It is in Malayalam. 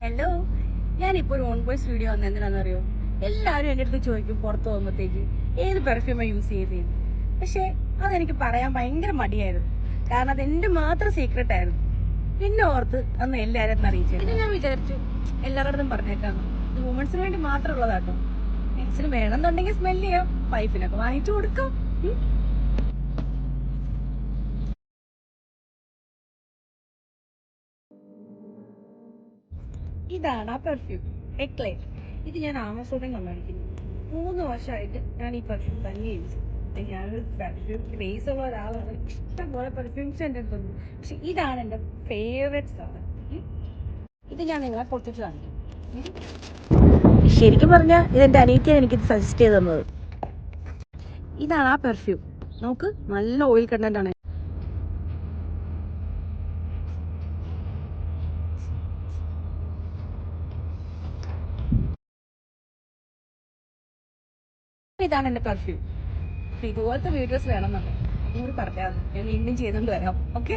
ഹലോ, ഞാനിപ്പോൾ ഒരു ഓൺ വോയിസ് വീഡിയോ വന്ന എന്തിനാണെന്നറിയോ? എല്ലാവരും എൻ്റെ അടുത്ത് ചോദിക്കും പുറത്ത് പോകുമ്പോഴത്തേക്ക് ഏത് പെർഫ്യൂമാണ് യൂസ് ചെയ്തത്. പക്ഷേ അതെനിക്ക് പറയാൻ ഭയങ്കര മടിയായിരുന്നു. കാരണം അത് എൻ്റെ മാത്രം സീക്രട്ട് ആയിരുന്നു. പിന്നെ ഓർത്ത് അന്ന് എല്ലാവരും ഒന്ന് അറിയിച്ചു. ഇത് ഞാൻ വിചാരിച്ചു എല്ലാവരുടെ പറഞ്ഞേക്കാം, ഇത് വുമൻസിന് വേണ്ടി മാത്രമുള്ളതാട്ടോ. മെൻസിന് വേണമെന്നുണ്ടെങ്കിൽ സ്മെല് ചെയ്യാം, വൈഫിനൊക്കെ വാങ്ങിച്ചു കൊടുക്കാം. ഇതാണ് ആ പെർഫ്യൂം, എക്ലൈറ്റ്. ഇത് ഞാൻ ആമസോണിൽ കണ്ടുപിടിക്കുന്നു. 3 വർഷമായിട്ട് ഞാൻ ഈ പെർഫ്യൂം തന്നെ യൂസ് ചെയ്യും. ഞാനൊരു പെർഫ്യൂം ക്രേസ് ഉള്ള ഒരാളാണ്. ഇഷ്ടംപോലെ പെർഫ്യൂംസ് എൻ്റെ അടുത്തുണ്ട്. പക്ഷെ ഇതാണ് എൻ്റെ ഫേവറേറ്റ് സാധനം. ഇത് ഞാൻ നിങ്ങളെ പൊട്ടിച്ച് കാണിക്കും. ശരിക്കും പറഞ്ഞാൽ ഇതെൻ്റെ അനിയത്തിയാണ് എനിക്കിത് സജസ്റ്റ് ചെയ്ത് തന്നത്. ഇതാണ് ആ പെർഫ്യൂം. നോക്ക്, നല്ല ഓയിൽ കണ്ടന്റ് ആണ്. ഇതാണ് എൻ്റെ പെർഫ്യൂം. ഇതുപോലത്തെ വീഡിയോസ് വേണമെന്നുണ്ട്. പറഞ്ഞാൽ ഞാൻ വീണ്ടും ചെയ്തുകൊണ്ട് വരാം. ഓക്കെ.